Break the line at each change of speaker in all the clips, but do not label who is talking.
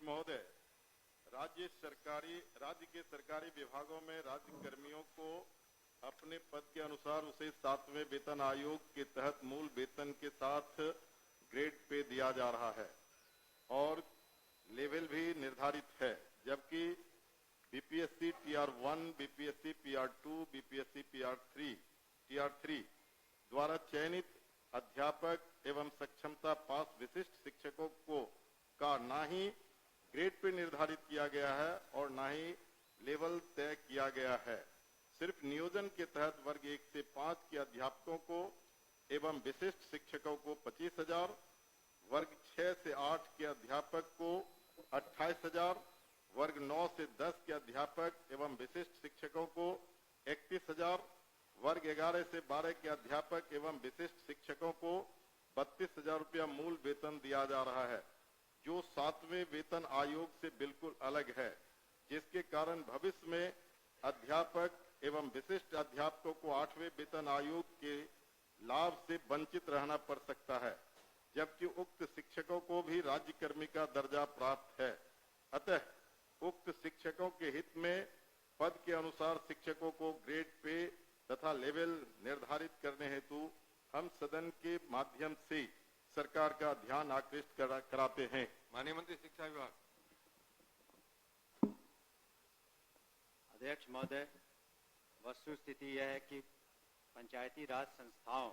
महोदय, राज्य के सरकारी विभागों में राज्य कर्मियों को अपने पद के अनुसार उसे 7वें वेतन आयोग के तहत मूल वेतन के साथ ग्रेड पे दिया जा रहा है और लेवल भी निर्धारित है, जबकि बीपीएससी टीआर1, बीपीएससी पीआर2, बीपीएससी टीआर3 द्वारा चयनित अध्यापक एवं सक्षमता पास विशिष्ट शिक्षकों को का ना ही ग्रेड पे निर्धारित किया गया है और ना ही लेवल तय किया गया है। सिर्फ नियोजन के तहत वर्ग 1 से 5 के अध्यापकों को एवं विशिष्ट शिक्षकों को 25,000, वर्ग 6 से 8 के अध्यापक को 28,000, वर्ग 9 से 10 के अध्यापक एवं विशिष्ट शिक्षकों को 31,000, वर्ग 11 से 12 के अध्यापक एवं विशिष्ट शिक्षकों को 32,000 रुपया मूल वेतन दिया जा रहा है, जो 7वें वेतन आयोग से बिल्कुल अलग है, जिसके कारण भविष्य में अध्यापक एवं विशिष्ट अध्यापकों को 8वें वेतन आयोग के लाभ से वंचित रहना पड़ सकता है, जबकि उक्त शिक्षकों को भी राज्य कर्मी का दर्जा प्राप्त है। अतः उक्त शिक्षकों के हित में पद के अनुसार शिक्षकों को ग्रेड पे तथा लेवल निर्धारित करने हेतु हम सदन के माध्यम से सरकार का ध्यान आकृष्ट कराते हैं।
माननीय मंत्री शिक्षा विभाग।
अध्यक्ष महोदय, वस्तु स्थिति यह है कि पंचायती राज संस्थाओं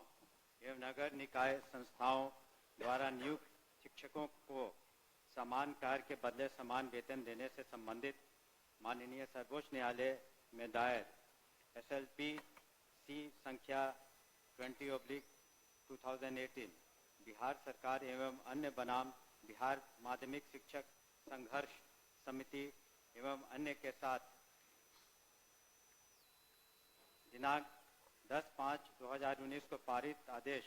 एवं नगर निकाय संस्थाओं द्वारा नियुक्त शिक्षकों को समान कार्य के बदले समान वेतन देने से संबंधित माननीय सर्वोच्च न्यायालय में दायर SLP C संख्या 20/2018 बिहार सरकार एवं अन्य बनाम बिहार माध्यमिक शिक्षक संघर्ष समिति एवं अन्य के साथ दिनांक 10/5/2019 को पारित आदेश,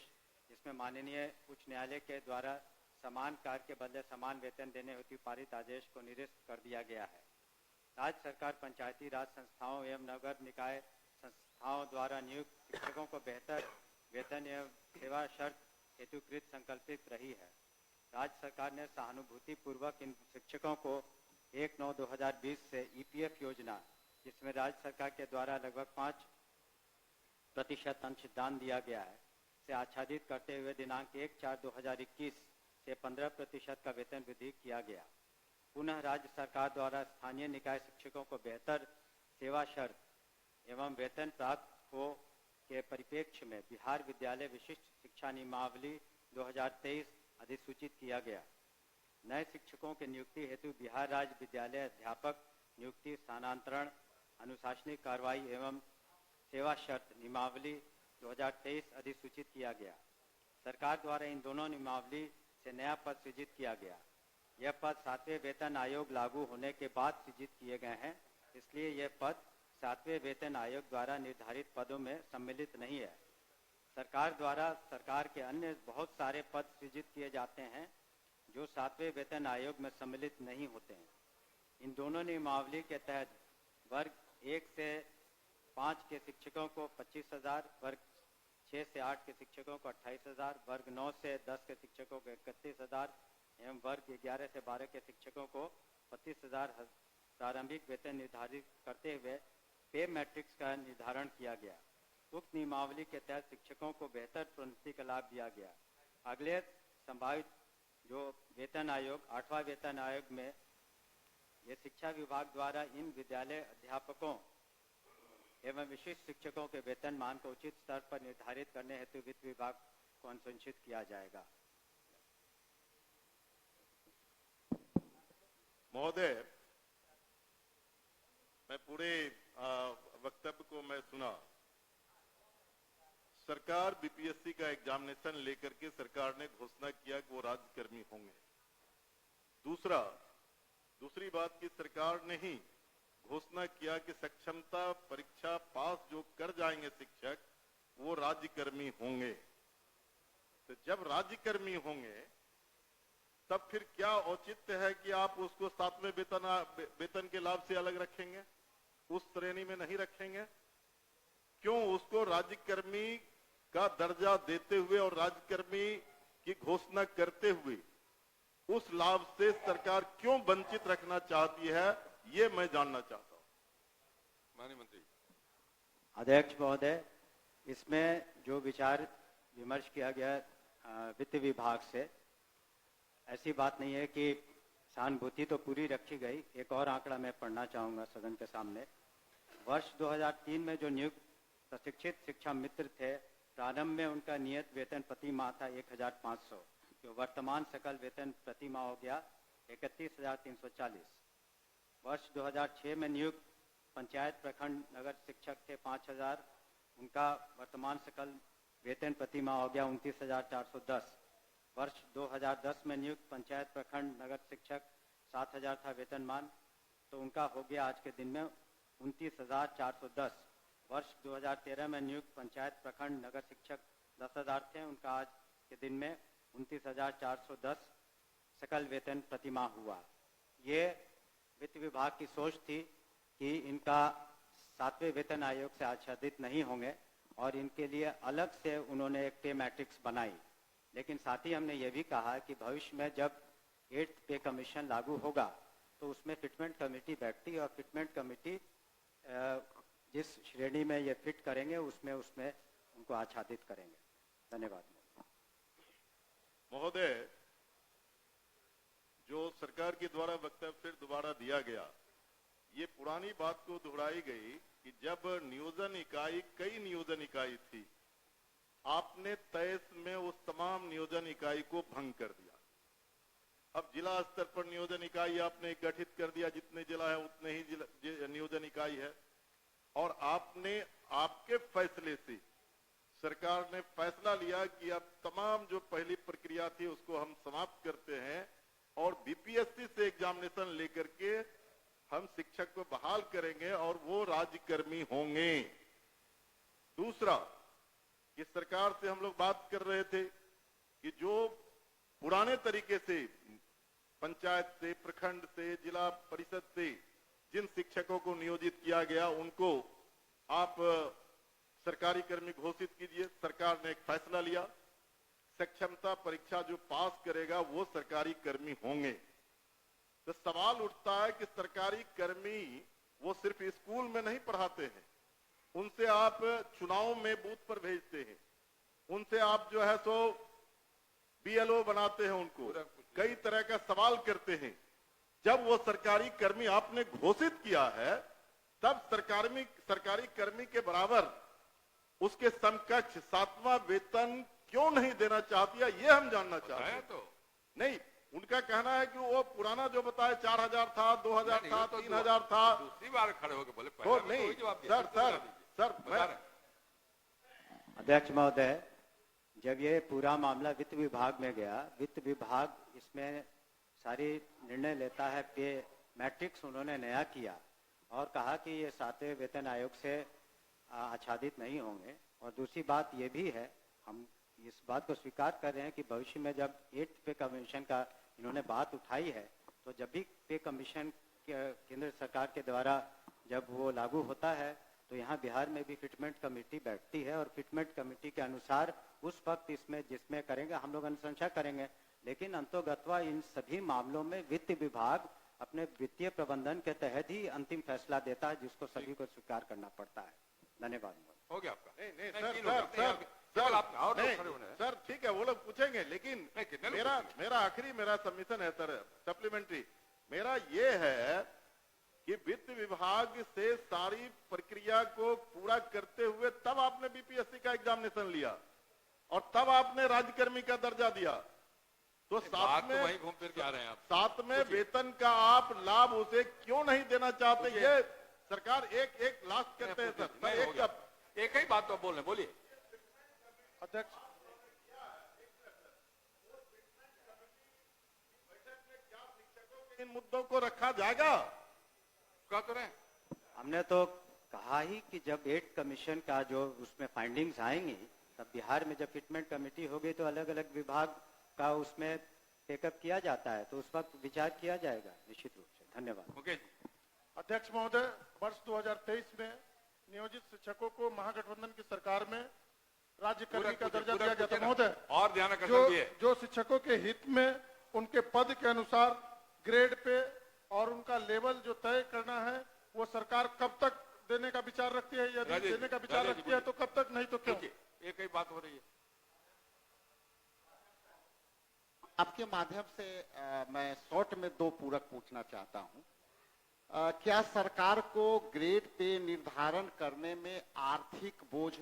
जिसमें माननीय उच्च न्यायालय के द्वारा समान कार्य के बदले समान वेतन देने हेतु पारित आदेश को निरस्त कर दिया गया है। राज्य सरकार पंचायती राज संस्थाओं एवं नगर निकाय संस्थाओं द्वारा नियुक्त शिक्षकों को बेहतर वेतन एवं सेवा शर्त हेतुकृत संकल्पित रही है। राज्य सरकार ने सहानुभूति पूर्वक इन शिक्षकों को 1/9/2020 से EPF योजना, जिसमें राज्य सरकार के द्वारा लगभग 5% अंशदान दिया गया है, से आच्छादित करते हुए दिनांक 1/4/2021 से 15% का वेतन वृद्धि किया गया। पुनः राज्य सरकार द्वारा स्थानीय निकाय शिक्षकों को बेहतर सेवा शर्त एवं वेतन प्राप्त हो के परिप्रेक्ष्य में बिहार विद्यालय विशिष्ट शिक्षा नियमावली 2023 अधिसूचित किया गया। नए शिक्षकों के नियुक्ति हेतु बिहार राज्य विद्यालय अध्यापक नियुक्ति, स्थानांतरण, अनुशासनिक कार्रवाई एवं सेवा शर्त नियमावली 2023 अधिसूचित किया गया। सरकार द्वारा इन दोनों नियमावली से नया पद सृजित किया गया। यह पद 7वें वेतन आयोग लागू होने के बाद सृजित किए गए हैं, इसलिए यह पद 7वें वेतन आयोग द्वारा निर्धारित पदों में सम्मिलित नहीं है। सरकार द्वारा सरकार के अन्य बहुत सारे पद सृजित किए जाते हैं जो 7वें वेतन आयोग में सम्मिलित नहीं होते हैं। इन दोनों नियमावली के तहत वर्ग 1 से 5 के शिक्षकों को 25,000, वर्ग 6 से 8 के शिक्षकों को 28,000, वर्ग 9 से 10 के शिक्षकों को 31,000 एवं वर्ग 11 से 12 के शिक्षकों को 25,000 प्रारंभिक वेतन निर्धारित करते हुए पे मैट्रिक्स का निर्धारण किया गया। उक्त नियमावली के तहत शिक्षकों को बेहतर प्रोन्नति का लाभ दिया गया। अगले संभावित जो वेतन आयोग 8वां वेतन आयोग में ये शिक्षा विभाग द्वारा इन विद्यालय अध्यापकों एवं विशिष्ट शिक्षकों के वेतन मान को उचित स्तर पर निर्धारित करने हेतु वित्त विभाग को अनुशंसित किया जाएगा।
महोदय, मैं पूरे वक्तव्य को मैं सुना। सरकार बीपीएससी का एग्जामिनेशन लेकर के सरकार ने घोषणा किया कि वो राज्यकर्मी होंगे। दूसरी बात की सरकार ने ही घोषणा किया कि सक्षमता परीक्षा पास जो कर जाएंगे शिक्षक वो राज्यकर्मी होंगे। तो जब राज्यकर्मी होंगे तब फिर क्या औचित्य है कि आप उसको 7वें वेतन के लाभ से अलग रखेंगे, उस श्रेणी में नहीं रखेंगे? क्यों उसको राज्यकर्मी का दर्जा देते हुए और राज्यकर्मी की घोषणा करते हुए उस लाभ से सरकार क्यों वंचित रखना चाहती है, ये मैं जानना चाहता हूं।
माननीय मंत्री।
अध्यक्ष महोदय, इसमें जो विचार विमर्श किया गया वित्त विभाग से, ऐसी बात नहीं है कि सहानुभूति तो पूरी रखी गई। एक और आंकड़ा मैं पढ़ना चाहूंगा सदन के सामने। वर्ष 2003 में जो नियुक्त प्रशिक्षित शिक्षा मित्र थे, प्रारंभ में उनका नियत वेतन प्रति माह था 1500, जो वर्तमान सकल वेतन प्रति माह हो गया 31,340। वर्ष 2006 में नियुक्त पंचायत प्रखंड नगर शिक्षक थे 5000, उनका वर्तमान सकल वेतन प्रति माह हो गया 29,410। वर्ष 2010 में नियुक्त पंचायत प्रखंड नगर शिक्षक 7000 था वेतनमान, तो उनका हो गया आज के दिन में 29,410। वर्ष 2013 में नियुक्त पंचायत प्रखंड नगर शिक्षक 10,000 थे, उनका आज के दिन में 29,410 सकल वेतन प्रतिमाह हुआ। ये वित्त विभाग की सोच थी कि इनका 7वें वेतन आयोग से आच्छादित नहीं होंगे और इनके लिए अलग से उन्होंने एक पे मैट्रिक्स बनाई। लेकिन साथ ही हमने ये भी कहा कि भविष्य में जब 8th पे कमीशन लागू होगा तो उसमें फिटमेंट कमेटी बैठती और फिटमेंट कमेटी जिस श्रेणी में ये फिट करेंगे उसमें उनको आच्छादित करेंगे। धन्यवाद
महोदय। जो सरकार के द्वारा वक्तव्य फिर दोबारा दिया गया, ये पुरानी बात को दोहराई गई कि जब नियोजन इकाई, कई नियोजन इकाई थी, आपने 23 में उस तमाम नियोजन इकाई को भंग कर दिया। अब जिला स्तर पर नियोजन इकाई आपने गठित कर दिया, जितने जिला है उतने ही नियोजन इकाई है। और आपने, आपके फैसले से सरकार ने फैसला लिया कि अब तमाम जो पहली प्रक्रिया थी उसको हम समाप्त करते हैं और बीपीएससी से एग्जामिनेशन लेकर के हम शिक्षक को बहाल करेंगे और वो राज्यकर्मी होंगे। दूसरा, कि सरकार से हम लोग बात कर रहे थे कि जो पुराने तरीके से पंचायत से, प्रखंड से, जिला परिषद से जिन शिक्षकों को नियोजित किया गया उनको आप सरकारी कर्मी घोषित कीजिए। सरकार ने एक फैसला लिया, सक्षमता परीक्षा जो पास करेगा वो सरकारी कर्मी होंगे। तो सवाल उठता है कि सरकारी कर्मी वो सिर्फ स्कूल में नहीं पढ़ाते हैं, उनसे आप चुनाव में बूथ पर भेजते हैं, उनसे आप जो है सो बीएलओ बनाते हैं, उनको कई तरह का सवाल करते हैं। जब वो सरकारी कर्मी आपने घोषित किया है तब सरकारी कर्मी के बराबर उसके समकक्ष 7वां वेतन क्यों नहीं देना चाहती है, ये हम जानना चाहते हैं।
तो
नहीं, उनका कहना है कि वो पुराना जो बताया 4000 था, 2000 था, 3000 था।
दूसरी बार खड़े होकर बोले
तो नहीं सर मैं
अध्यक्ष महोदय, जब ये पूरा मामला वित्त विभाग में गया, वित्त विभाग इसमें सारी निर्णय लेता है। पे मैट्रिक्स उन्होंने नया किया और कहा कि ये 7वें वेतन आयोग से आच्छादित नहीं होंगे। और दूसरी बात ये भी है, हम इस बात को स्वीकार कर रहे हैं कि भविष्य में जब 8th पे कमीशन का इन्होंने बात उठाई है, तो जब भी पे कमीशन केंद्र सरकार के द्वारा जब वो लागू होता है तो यहाँ बिहार में भी फिटमेंट कमेटी बैठती है और फिटमेंट कमेटी के अनुसार उस वक्त इसमें जिसमें करेंगे हम लोग अनुशंसा करेंगे। लेकिन अंतोगत्वा इन सभी मामलों में वित्त विभाग अपने वित्तीय प्रबंधन के तहत ही अंतिम फैसला देता है, जिसको सभी को स्वीकार करना पड़ता है। धन्यवाद।
हो गया आपका।
नहीं सर ठीक है, वो लोग पूछेंगे, लेकिन मेरा सबमिशन है सर, सप्लीमेंट्री मेरा ये है कि वित्त विभाग से सारी प्रक्रिया को पूरा करते हुए तब आपने बीपीएससी का एग्जामिनेशन लिया और तब आपने राज्यकर्मी का दर्जा दिया। तो साथ में
वहीं घूम फिर के आ रहे हैं आप।
साथ में वेतन का आप लाभ उसे क्यों नहीं देना चाहते, ये सरकार एक लास्ट करते हैं सर।
एक ही बात तो बोल रहे, बोलिए
अध्यक्ष।
इन मुद्दों को रखा जाएगा,
कह तो रहे।
हमने तो कहा ही कि जब 8th कमीशन का जो उसमें फाइंडिंग्स आएंगी तब बिहार में जब फिटमेंट कमेटी होगी तो अलग अलग विभाग का उसमें टेकअप किया जाता है, तो उस वक्त विचार किया जाएगा निश्चित रूप से। धन्यवाद।
ओके।
अध्यक्ष महोदय, वर्ष 2023 में नियोजित शिक्षकों को महागठबंधन की सरकार में राज्य कर्मी का दर्जा दिया गया था। महोदय,
और ध्यान आकर्षण भी है।
जो शिक्षकों के हित में उनके पद के अनुसार ग्रेड पे और उनका लेवल जो तय करना है वो सरकार कब तक देने का विचार रखती है? यदि
राजेश
देने का
जी,
विचार
राजेश जी,
रखती है तो कब तक, नहीं तो क्यों?
देखिए एक ही बात हो रही है।
आपके माध्यम से मैं शॉर्ट में दो पूरक पूछना चाहता हूं। क्या सरकार को ग्रेड पे निर्धारण करने में आर्थिक बोझ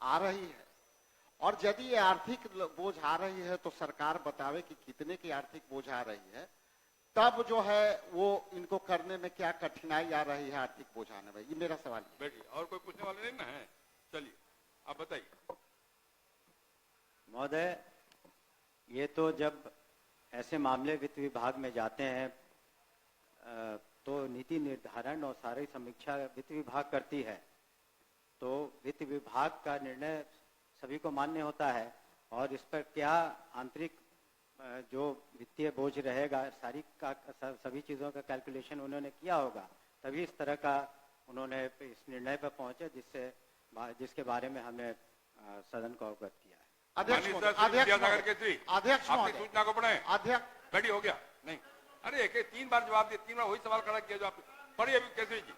आ रही है? और यदि ये आर्थिक बोझ आ रही है तो सरकार बतावे कि कितने की आर्थिक बोझ आ रही है, तब जो है वो इनको करने में क्या कठिनाई आ रही है आर्थिक बोझ आने में? ये मेरा सवाल है।
बैठिए, और कोई पूछने वाले नहीं ना है? चलिए आप बताइए।
महोदय, ये तो जब ऐसे मामले वित्त विभाग में जाते हैं तो नीति निर्धारण और सारी समीक्षा वित्त विभाग करती है, तो वित्त विभाग का निर्णय सभी को मान्य होता है और इस पर क्या आंतरिक जो वित्तीय बोझ रहेगा सभी चीज़ों का कैलकुलेशन उन्होंने किया होगा, तभी इस तरह का उन्होंने इस निर्णय पर पहुंचे जिसके बारे में हमने सदन को अवगत किया है।
अध्यक्ष
माननीय
महोदय,
सर, श्री
अध्यक्ष
विद्यासागर
महोदय,
केसरी,
अध्यक्ष
आपकी
महोदय,
सूचना को पढ़े।
अध्यक्ष
बैठी हो गया नहीं? अरे एक 3 बार जवाब दिए, 3 बार वही सवाल खड़ा किया जो आप पढ़िए अभी केसरी जी।